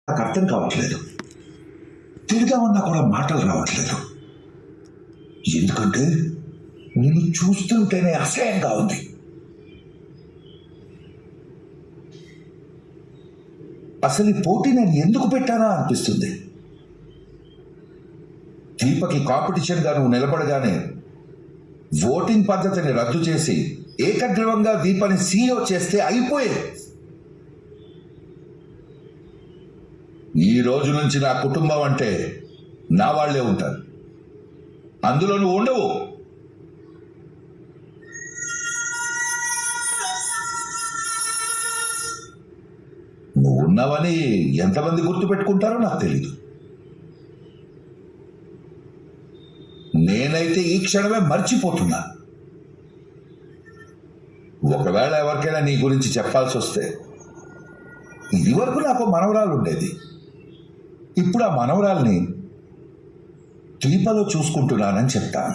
నాకు అర్థం కావట్లేదు. తిరిగామన్నా కూడా మాటలు రావట్లేదు. ఎందుకంటే నిన్ను చూస్తుంటేనే అసహ్యంగా ఉంది. అసలు ఈ పోటీ నేను ఎందుకు పెట్టానా అనిపిస్తుంది. దీపకి కాంపిటీషన్గా నువ్వు నిలబడగానే ఓటింగ్ పద్ధతిని రద్దు చేసి ఏకగ్రీవంగా దీపని సీఈఓ చేస్తే అయిపోయేది. ఈ రోజు నుంచి నా కుటుంబం అంటే నా వాళ్లే ఉంటారు, అందులో నువ్వు ఉండవు. నువ్వు ఉన్నావని ఎంతమంది గుర్తుపెట్టుకుంటారో నాకు తెలీదు. నేనైతే ఈ క్షణమే మర్చిపోతున్నా. ఒకవేళ ఎవరికైనా నీ గురించి చెప్పాల్సి వస్తే, ఇది వరకు నాకు మనవరాలు ఉండేది, ఇప్పుడు ఆ మనవరాల్ని దీపలో చూసుకుంటున్నానని చెప్తాను.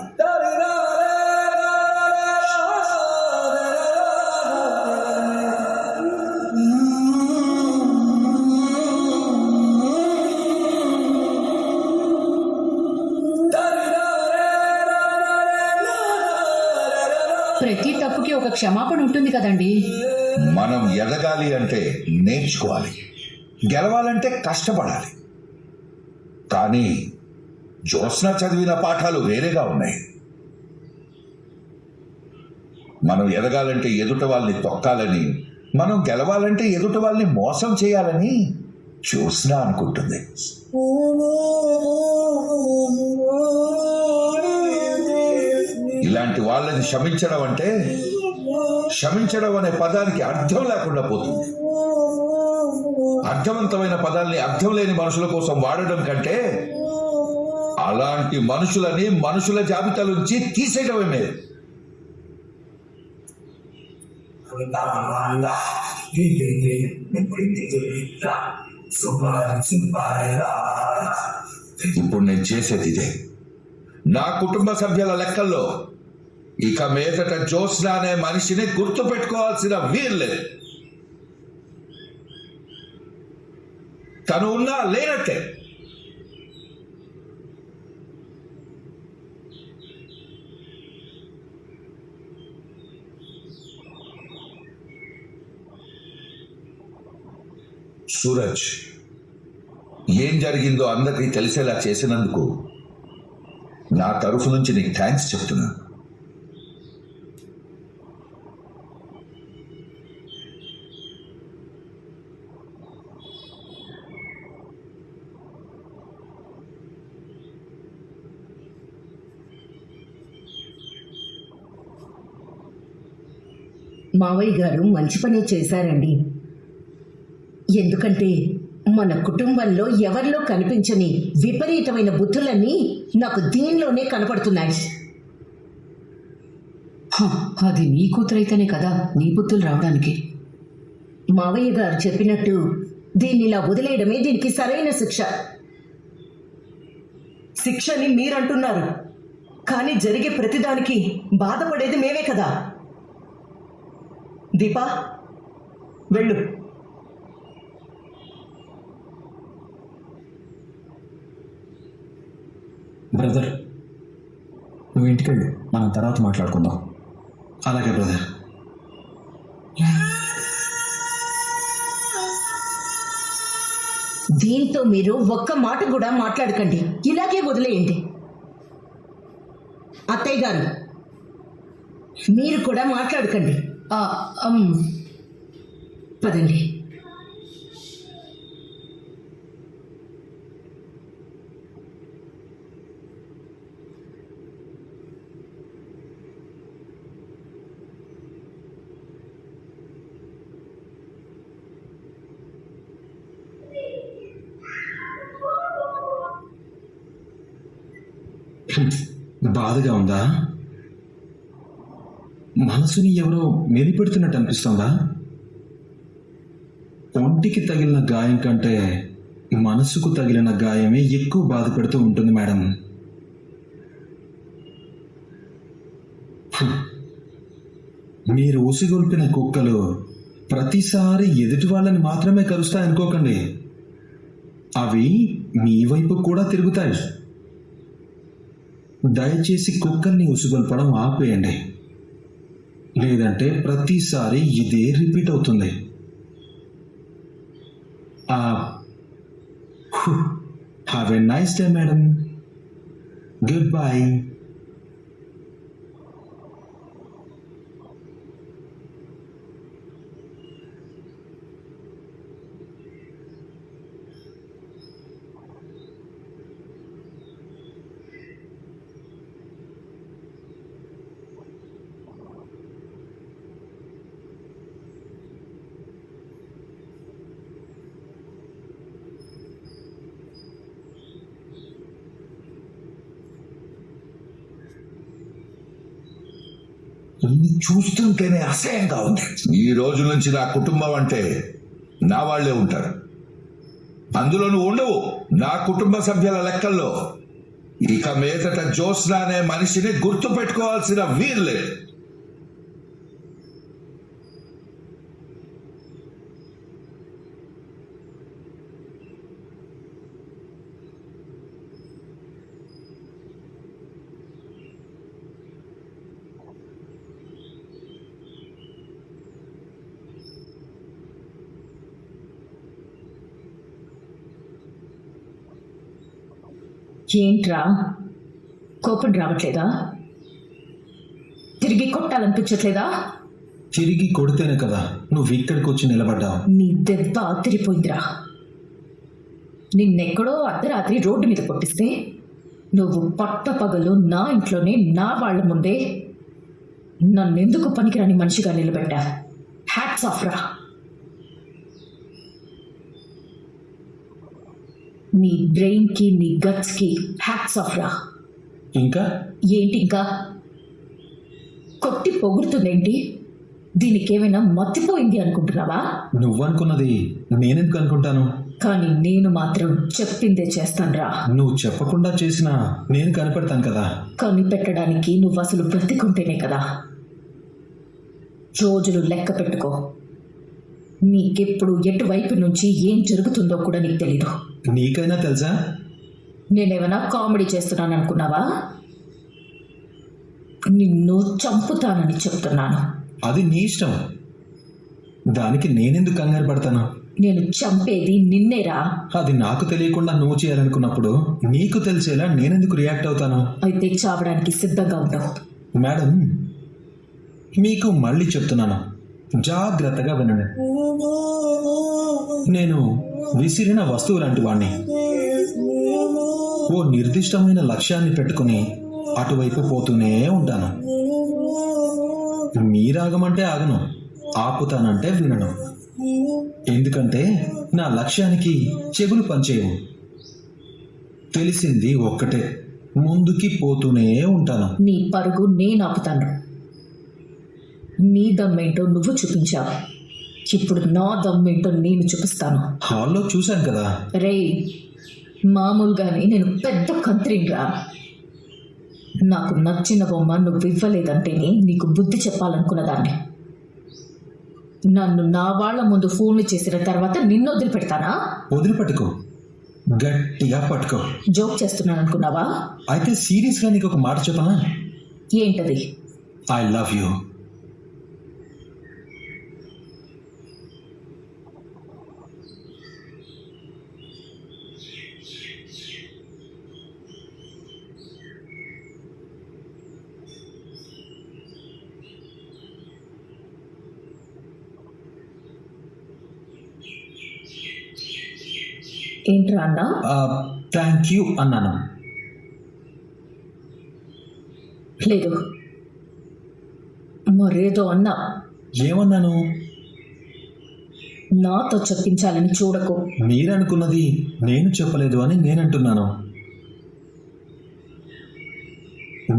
ప్రతి తప్పుకి ఒక క్షమాపణ ఉంటుంది కదండి. మనం ఎదగాలి అంటే నేర్చుకోవాలి, గెలవాలంటే కష్టపడాలి. కానీ జ్యోత్స్న చదివిన పాఠాలు వేరేగా ఉన్నాయి. మనం ఎదగాలంటే ఎదుట వాళ్ళని తొక్కాలని, మనం గెలవాలంటే ఎదుట వాళ్ళని మోసం చేయాలని జ్యోత్స్న అనుకుంటుంది. ఇలాంటి వాళ్ళని క్షమించడం అంటే, క్షమించడం అనే పదానికి అర్థం లేకుండా పోతుంది. అర్థవంతమైన పదాల్ని అర్థం లేని మనుషుల కోసం వాడడం కంటే అలాంటి మనుషులని మనుషుల జాబితా నుంచి తీసేయడమే మేలు. ఇప్పుడు నేను చేసేది ఇదే. నా కుటుంబ సభ్యుల లెక్కల్లో ఇక మీదట జ్యోత్స్న అనే మనిషిని గుర్తు పెట్టుకోవాల్సిన వీల్లేదు. తను ఉన్నా లేనట్టే. సూరజ్, ఏం జరిగిందో అందరికీ తెలిసేలా చేసినందుకు నా తరఫు నుంచి నీకు థ్యాంక్స్ చెప్తున్నా. మావయ్య గారు మంచి పనే చేశారండి. ఎందుకంటే మన కుటుంబంలో ఎవరిలో కనిపించని విపరీతమైన బుద్ధులన్నీ నాకు దీనిలోనే కనపడుతున్నాయి. అది నీ కూతురైతేనే కదా నీ బుద్ధులు రావడానికి. మావయ్య గారు చెప్పినట్టు దీన్నిలా వదిలేయడమే దీనికి సరైన శిక్ష. శిక్షని మీరంటున్నారు, కానీ జరిగే ప్రతిదానికి బాధపడేది మేమే కదా. దీపా, వెళ్ళు. బ్రదర్, నువ్వు ఇంటికి వెళ్ళు, మనం తర్వాత మాట్లాడుకుందాం. అలాగే బ్రదర్. దీంతో మీరు ఒక్క మాట కూడా మాట్లాడకండి, ఇలాగే వదిలేయండి. అత్తయ్య గారు, మీరు కూడా మాట్లాడకండి. పదండి. బాధగా ఉందా? మనసుని ఎవరో మెలిపెడుతున్నట్టు అనిపిస్తుందా? ఒంటికి తగిలిన గాయం కంటే మనసుకు తగిలిన గాయమే ఎక్కువ బాధ పెడుతూ ఉంటుంది మేడం. మీరు ఉసిగొల్పిన కుక్కలు ప్రతిసారి ఎదుటి వాళ్ళని మాత్రమే కరుస్తాయనుకోకండి. అవి మీ వైపు కూడా తిరుగుతాయి. దయచేసి కుక్కల్ని ఉసుగొల్పడం ఆపేయండి, లేదంటే ప్రతిసారి ఇదే రిపీట్ అవుతుంది. Have a nice day madam. Good bye. ఇది చూస్తుంటేనే అసహ్యంగా ఉంది. ఈ రోజు నుంచి నా కుటుంబం అంటే నా వాళ్లే ఉంటారు. అందులో నువ్వు ఉండవు నా కుటుంబ సభ్యుల లెక్కల్లో. ఇక మీదట జ్యోత్స్న అనే మనిషిని గుర్తు పెట్టుకోవాల్సిన వీర్లేదు. ఏంట్రా, కోపం రావట్లేదా? తిరిగి కొట్టాలనిపించట్లేదా? తిరిగి కొడితేనే కదా నువ్వు ఇక్కడికి వచ్చి నిలబడ్డావు. నీ దెబ్బ తిరిగిపోయిందిరా. నిన్నెక్కడో అర్ధరాత్రి రోడ్డు మీద కొట్టిస్తే నువ్వు పట్టపగలు నా ఇంట్లోనే నా వాళ్ళ ముందే నన్నెందుకు పనికిరాని మనిషిగా నిలబెట్టా. హ్యాట్స్ ఆఫ్ రా. నీ బ్రెయిన్కి నీ గట్స్కి హ్యాట్స్ ఆఫ్ రా. ఇంకా ఏంటి ఇంకా? కొట్టి పొగుడుతుందేంటి? దీనికేమైనా మర్చిపోయింది అనుకుంటున్నావా? నువ్వనుకున్నది నేనెందుకు అనుకుంటాను? కానీ నేను మాత్రం చెప్పిందే చేస్తానురా. నువ్వు చెప్పకుండా చేసినా నేను కనిపెడతాను కదా. కనిపెట్టడానికి నువ్వు అసలు బ్రతికుంటేనే కదా. రోజులు లెక్క పెట్టుకో. నీకెప్పుడు ఎటువైపు నుంచి ఏం జరుగుతుందో కూడా నీకు తెలీదు. నీకైనా తెలుసా? నేనేమైనా కామెడీ చేస్తున్నాను అనుకున్నావా? నిన్ను చంపుతానని చెప్తున్నాను. అది నీ ఇష్టం, దానికి నేనెందుకు కంగారు పడతాను? నేను చంపేది నిన్నేరా. అది నాకు తెలియకుండా నువ్వు చేయాలనుకున్నప్పుడు నీకు తెలిసేలా నేనెందుకు రియాక్ట్ అవుతాను? అయితే చావడానికి సిద్ధంగా ఉండవు. మేడం, మీకు మళ్ళీ చెప్తున్నాను, జాగ్రత్తగా వినండి. నేను విసిరిన వస్తువు లాంటి వాణ్ణి. ఓ నిర్దిష్టమైన లక్ష్యాన్ని పెట్టుకుని అటువైపు పోతూనే ఉంటాను. మీరాగమంటే ఆగను, ఆపుతానంటే వినను. ఎందుకంటే నా లక్ష్యానికి చెవులు పనిచేయవు. తెలిసింది ఒక్కటే, ముందుకి పోతూనే ఉంటాను. నీ పరుగు నేను ఆపుతాను. నీ దమ్మేంటో నువ్వు చూపించావు, ఇప్పుడు నా దమ్మేంటో నేను చూపిస్తాను. హాల్లో చూశాను కదా. రే, మామూలుగానే నేను పెద్ద కంత్రిగా. నాకు నచ్చిన బొమ్మ నువ్వు ఇవ్వలేదంటేనే నీకు బుద్ధి చెప్పాలనుకున్నదాన్ని. నన్ను నా వాళ్ళ ముందు ఫోన్లు చేసిన తర్వాత నిన్ను వదిలిపెడతానా? వదిలిపెట్టుకో, గట్టిగా పట్టుకో. జోక్ చేస్తున్నాను అనుకున్నావా? అయితే సీరియస్గా నీకు ఒక మాట చెప్పనా? ఏంటది? I love you. ఏంట్రా అన్నా? థ్యాంక్ యూ అన్నాను. లేదు, మరేదో అన్నా. ఏమన్నాను? నాతో చెప్పించాలని చూడకు. మీరనుకున్నది నేను చెప్పలేదు అని నేనంటున్నాను.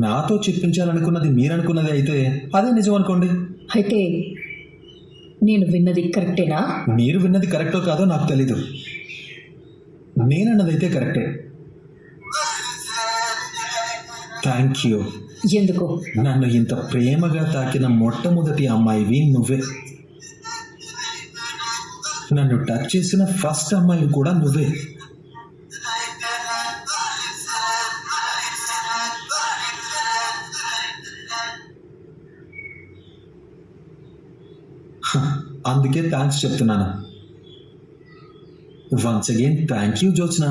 నాతో చెప్పించాలనుకున్నది మీరనుకున్నది అయితే అదే నిజం అనుకోండి. అయితే నేను విన్నది కరెక్టేనా? మీరు విన్నది కరెక్టో కాదో నాకు తెలీదు, నేనన్నదైతే కరెక్టే. Thank you. ఎందుకు? నన్ను ఇంత ప్రేమగా తాకిన మొట్టమొదటి అమ్మాయివి నువ్వే. నన్ను టచ్ చేసిన ఫస్ట్ అమ్మాయి కూడా నువ్వే. అందుకే థ్యాంక్స్ చెప్తున్నాను. Once again thank you Jyotsna.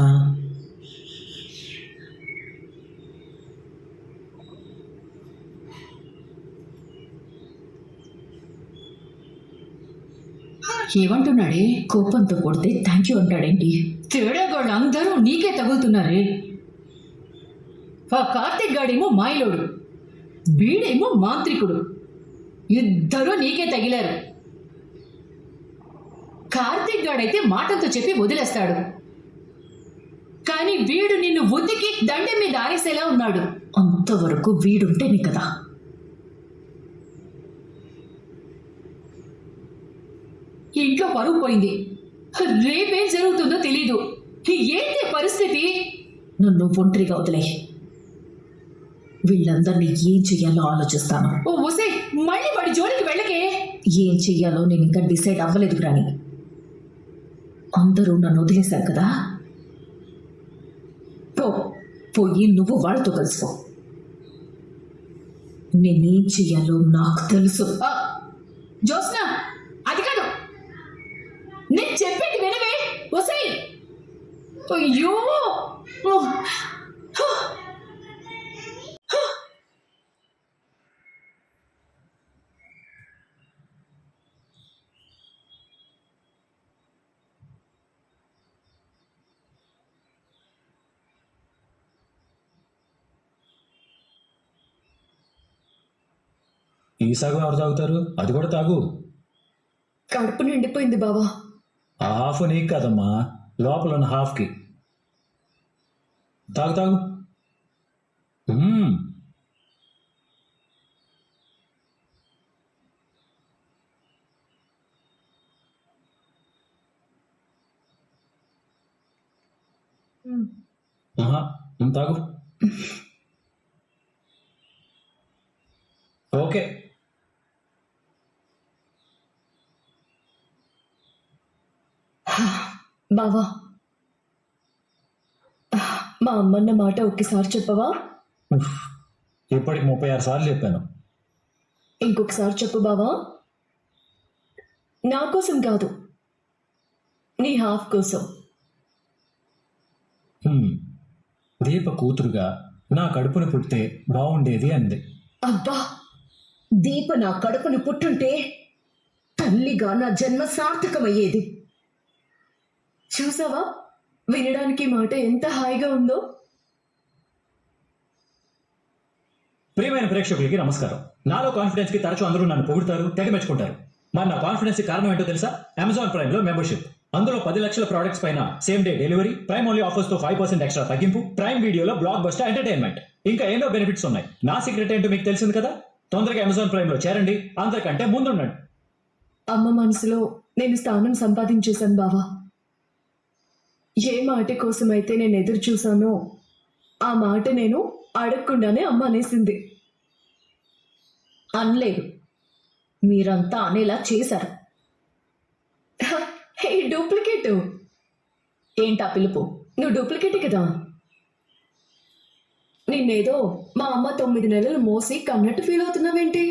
ఏమంటున్నాడే? కోపంతో కొడితే థ్యాంక్ యూ అంటాడేంటి? తేడాగాళ్ళు అందరూ నీకే తగులుతున్నారే. ఆ కార్తీక్ గాడేమో మాయలోడు, వీడేమో మాంత్రికుడు. ఇద్దరూ నీకే తగిలారు. కార్తీక్ గాడైతే మాటలతో చెప్పి వదిలేస్తాడు, కానీ వీడు నిన్ను ఉతికి దండెం మీద ఆరేసేలా ఉన్నాడు. అంతవరకు వీడుంటేనే కదా. ఇంట్లో పరువు పోయింది, రేపేం జరుగుతుందో తెలీదు. ఏంటి పరిస్థితి? నన్ను ఒంటరిగా వదిలే. వీళ్ళందరినీ ఏం చెయ్యాలో ఆలోచిస్తాను. ఓ ఒసే, మళ్ళీ వాడి జోలికి వెళ్ళకే. ఏం చెయ్యాలో నేను ఇంకా డిసైడ్ అవ్వలేదు రాని. అందరూ నన్ను వదిలేశారు కదా. పోయి నువ్వు వాళ్ళతో కలిసిపో. నేనేం చెయ్యాలో నాకు తెలుసు. జ్యోత్స్న, అది కాదు, నేను చెప్పేది వినవే. ఒసే, అయ్యో, ఈ సగం ఎవరు తాగుతారు? అది కూడా తాగు. కడుపు నిండిపోయింది బావా. ఆ హాఫ్ నీకు కదమ్మా, లోపల ఉన్న హాఫ్కి. తాగు తాగు. తాగు. ఓకే. బావా, మా అమ్మన్న మాట ఒక్కసారి చెప్పవా? ఇప్పటికి 36 సార్లు చెప్పాను. ఇంకొకసారి చెప్పు బావా. నా కోసం కాదు, నీ హాఫ్ కోసం. దీప కూతురుగా నా కడుపును పుట్టితే బాగుండేది అంది. అబ్బా, దీప నా కడుపును పుట్టుంటే తల్లిగా నా జన్మ సార్థకమయ్యేది. చూసావా, వినడానికి మాట ఎంత హాయిగా ఉందో. ప్రియమైన ప్రేక్షకులకి నమస్కారం. నాలో కాన్ఫిడెన్స్ కి తరచూ అందరూ నన్ను పొగుడుతారు, తెగ మెచ్చుకుంటారు. మరి నా కాన్ఫిడెన్స్ కి కారణం ఏంటో తెలుసా? అమెజాన్ ప్రైమ్ లో మెంబర్షిప్. అందులో 10 లక్షల ప్రోడక్ట్స్ పైన same day delivery, prime only offers తో 5% ఎక్స్ట్రా తగ్గింపు, ప్రైమ్ వీడియోలో బ్లాక్ బస్టర్ ఎంటర్టైన్మెంట్, ఇంకా ఎన్నో బెనిఫిట్స్ ఉన్నాయి. నా సీక్రెట్ ఏంటో మీకు తెలిసింది కదా. తొందరగా అమెజాన్ ప్రైమ్ లో చేరండి, అందరికంటే ముందుండండి. అమ్మ మనసులో నేను స్థానం సంపాదించేశాను బావా. ఏ మాట కోసమైతే నేను ఎదురు చూశానో ఆ మాట నేను అడగకుండానే అమ్మ అనేసింది. అనలేదు, మీరంతా అనేలా చేశారు. హే డూప్లికేట్ ఏంటా పిలుపు? నువ్వు డూప్లికేటే కదా. నిన్నేదో మా అమ్మ 9 నెలలు మోసి కన్నట్టు ఫీల్ అవుతున్నావేంటి?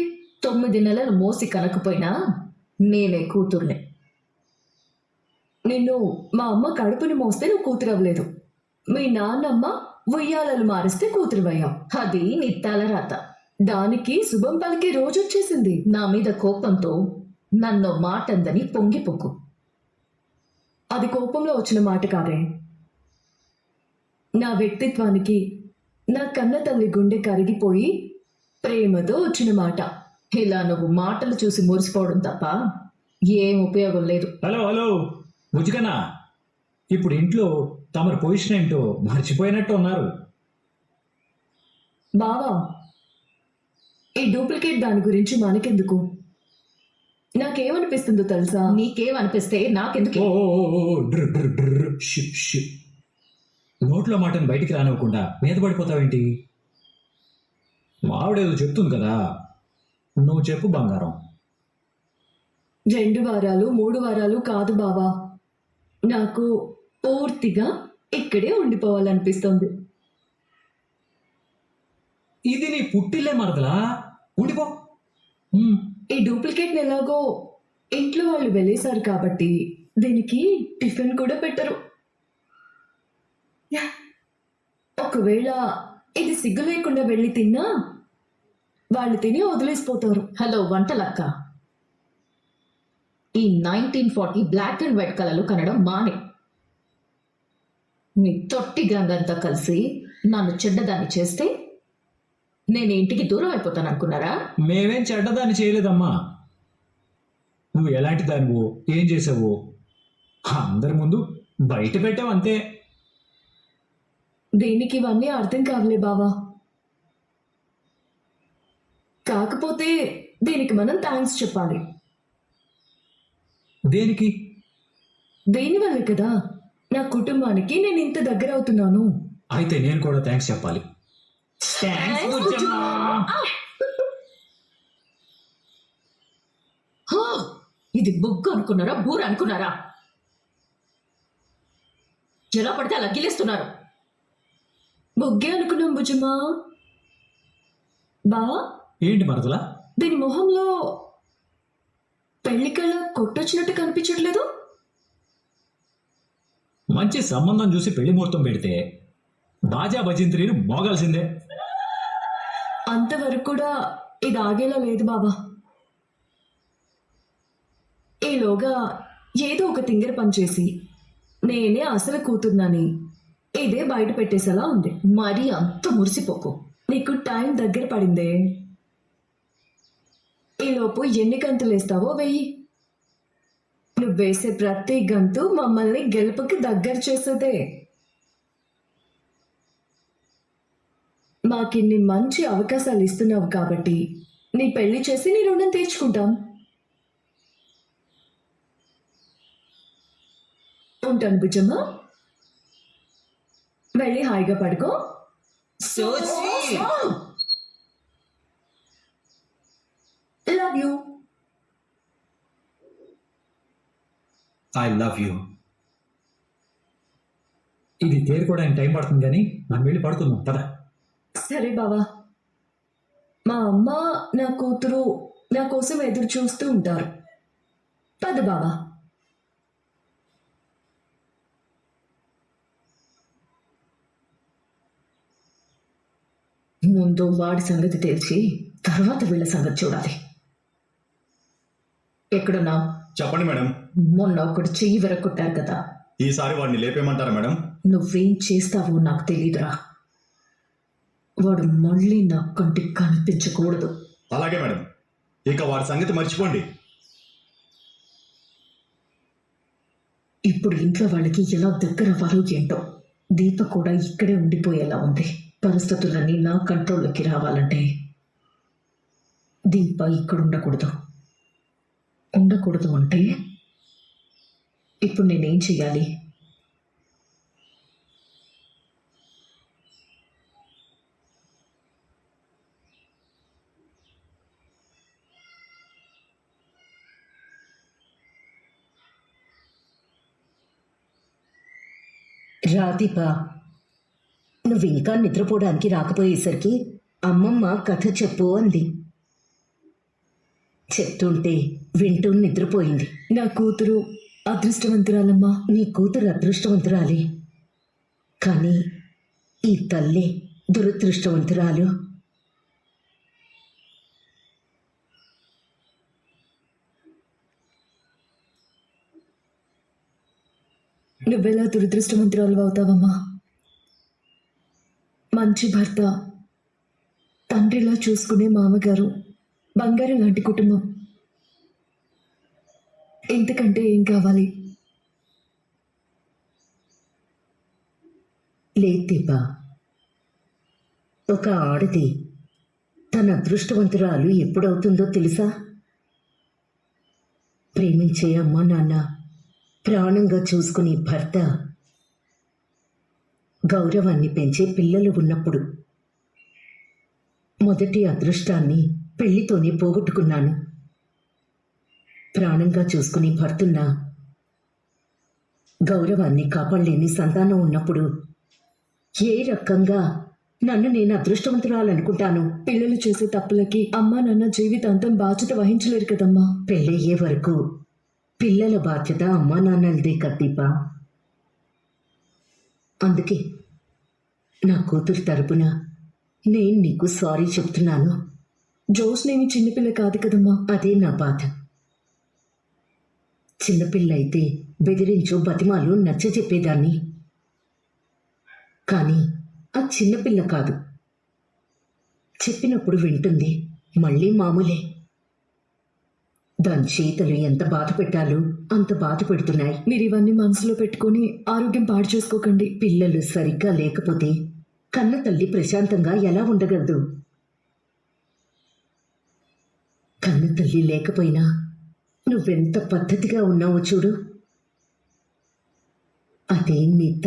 9 నెలలు మోసి కనకపోయినా నేనే కూతుర్నే. నిన్ను మా అమ్మ కడుపుని మోస్తే నువ్వు కూతురు అవ్వలేదు. మీ నాన్నమ్మ ఉయ్యాలలు మారిస్తే కూతురువయ్యావు. అది నీ తలరాత. దానికి శుభం పలికే రోజు వచ్చేసింది. నా మీద కోపంతో నన్ను మాట అందని పొంగిపోకు. అది కోపంలో వచ్చిన మాట కాదే, నా వ్యక్తిత్వానికి నా కన్న తల్లి గుండె కరిగిపోయి ప్రేమతో వచ్చిన మాట. ఇలా నువ్వు మాటలు చూసి మురిసిపోవడం తప్ప ఏం ఉపయోగం లేదు. హలో హలో బుజ్జికన్నా, ఇప్పుడు ఇంట్లో తమరి పొజిషన్ ఏంటో మర్చిపోయినట్టు ఉన్నారు. బావా, ఈ డూప్లికేట్ దాని గురించి మనకెందుకు? నాకేమనిపిస్తుందో తెలుసా? నీకేమనిపిస్తే నాకెందుకు? నోట్లో మాటను బయటికి రానివ్వకుండా మీద పడిపోతావేంటి? మావిడేదో చెప్తుంది కదా, నువ్వు చెప్పు బంగారం. 2 వారాలు 3 వారాలు కాదు బావా, నాకు పూర్తిగా ఇక్కడే ఉండిపోవాలనిపిస్తుంది. ఇది నీ పుట్టిల్లే మరదలా, ఉండిపో. ఈ డూప్లికేట్ ఎలాగో ఇంట్లో వాళ్ళు వెళ్ళేశారు కాబట్టి దీనికి టిఫిన్ కూడా పెట్టరు. యా. ఒకవేళ ఇది సిగ్గు లేకుండా వెళ్ళి తిన్నా వాళ్ళు తిని వదిలేసిపోతారు. హలో వంటలక్క, ఈ 1940 బ్లాక్ అండ్ వైట్ కలర్లు కనడం మానే. మీ తొట్టి గ్యాంగ్ అంతా కలిసి నన్ను చెడ్డదాన్ని చేస్తే నేను ఇంటికి దూరం అయిపోతాను అనుకున్నారా? మేమేం చెడ్డదాన్ని చేయలేదమ్మా. నువ్వు ఎలాంటి దానివో ఏం చేసావో అందరి ముందు బయట పెట్టావు అంతే. దీనికి ఇవన్నీ అర్థం కావలే బావా. కాకపోతే దీనికి మనం థ్యాంక్స్ చెప్పాలి. దేనికి? దీనివల్లే కదా నా కుటుంబానికి నేను ఇంత దగ్గర అవుతున్నాను. అయితే నేను కూడా థ్యాంక్స్ చెప్పాలి. హా! ఇది బొగ్గు అనుకున్నారా, బూర అనుకున్నారా? ఎలా పడితే అలా గిలేస్తున్నారు. బొగ్గే అనుకున్నాం భుజమా. బా, ఏంటి మరదలా? దీని మొహంలో పెళ్లికళ్ళ కొట్టొచ్చినట్టు కనిపించట్లేదు. మంచి సంబంధం చూసి పెళ్లి ముహూర్తం పెడితే బాజా భజంత్రీలు మోగాల్సిందే. అంతవరకు కూడా ఇది ఆగేలా లేదు బాబా. ఈలోగా ఏదో ఒక తింగర పని చేసి నేనే అసలు కూతుర్నని ఇదే బయట పెట్టేసేలా ఉంది. మరి అంత మురిసిపోకు. నీకు టైం దగ్గర పడిందే. ఈలోపు ఎన్ని గంతులు వేస్తావో వెయ్యి. నువ్వు వేసే ప్రతి గంతు మమ్మల్ని గెలుపుకి దగ్గర చేసేదే. మాకిన్ని మంచి అవకాశాలు ఇస్తున్నావు కాబట్టి నీ పెళ్లి చేసి నీ రుణం తీర్చుకుంటాం. ఉంటాను బుజ్జమ్మ. వెళ్ళి హాయిగా పడుకో. Love you. I love you. ఇది తేరుకోవడానికి టైం పడుతుంది కానీ మనం వెళ్ళి పడుకుందాం పద. సరే బావా. మా అమ్మ నా కూతురు నా కోసం ఎదురు చూస్తూ ఉంటారు. పద బావా. ముందు వాడి సంగతి తెలిసి తర్వాత వీళ్ళ సంగతి చూడాలి. ఎక్కడున్నావు? చెప్పండి మేడం. మొన్న ఒకటి చెయ్యి విరగొట్టారు కదా, ఈసారి వాడిని లేపేయమంటారా మేడం? నువ్వేం చేస్తావో నాకు తెలీదురా. వాడు మళ్ళీ నా కంటికి కనిపించకూడదు. అలాగే మేడం. ఇక వాడి సంగతి మర్చిపోండి. ఇప్పుడు ఇంట్లో వాళ్ళకి ఎలా దగ్గర అవ్వాలో ఏంటో. దీప కూడా ఇక్కడే ఉండిపోయేలా ఉంది. పరిస్థితులన్నీ నా కంట్రోల్లోకి రావాలంటే దీప ఇక్కడ ఉండకూడదు. ఉండకూడదు అంటే ఇప్పుడు నేనేం చెయ్యాలి? రాదీప, నువ్వు ఇంకా నిద్రపోవడానికి రాకపోయేసరికి అమ్మమ్మ కథ చెప్పు అంది. చెప్తుంటే వింటూ నిద్రపోయింది. నా కూతురు అదృష్టవంతురాలమ్మా. నీ కూతురు అదృష్టవంతురాలి, కానీ ఈ తల్లి దురదృష్టవంతురాలు. నువ్వెలా దురదృష్టవంతురాలు అవుతావమ్మా? మంచి భర్త, తండ్రిలా చూసుకునే మామగారు, బంగారం లాంటి కుటుంబం. ఇంతకంటే ఏం కావాలి? లేదు దీప, ఒక ఆడది తన అదృష్టవంతురాలు ఎప్పుడవుతుందో తెలుసా? ప్రేమించే అమ్మ నాన్న, ప్రాణంగా చూసుకునే భర్త, గౌరవాన్ని పెంచే పిల్లలు ఉన్నప్పుడు. మొదటి అదృష్టాన్ని పెళ్లితోనే పోగొట్టుకున్నాను. ప్రాణంగా చూసుకునే భర్తున్నా, గౌరవాన్ని కాపాడలేని సంతానం ఉన్నప్పుడు ఏ రకంగా నన్ను నేను అదృష్టవంతురాలనుకుంటాను? పిల్లలు చేసే తప్పులకి అమ్మా నాన్న జీవితాంతం బాధ్యత వహించలేరు కదమ్మా. పెళ్ళయ్యే వరకు పిల్లల బాధ్యత అమ్మా నాన్నలదే కద్దీపా. అందుకే నా కూతురు తరపున నేను నీకు సారీ చెప్తున్నాను. జోష్నేమి చిన్నపిల్ల కాదు కదమ్మా. అదే నా బాధ. చిన్నపిల్ల అయితే బెదిరించు బతిమాలు నచ్చ చెప్పేదాన్ని. కానీ ఆ చిన్నపిల్ల కాదు. చెప్పినప్పుడు వింటుంది, మళ్ళీ మామూలే. దాని చేతలు ఎంత బాధ పెట్టాలో అంత బాధ పెడుతున్నాయి. మీరు ఇవన్నీ మనసులో పెట్టుకొని ఆరోగ్యం పాడు చేసుకోకండి. పిల్లలు సరిగ్గా లేకపోతే కన్న తల్లి ప్రశాంతంగా ఎలా ఉండగలదు? కన్న తల్లి లేకపోయినా నువ్వెంత పద్ధతిగా ఉన్నావో చూడు. అదే నీ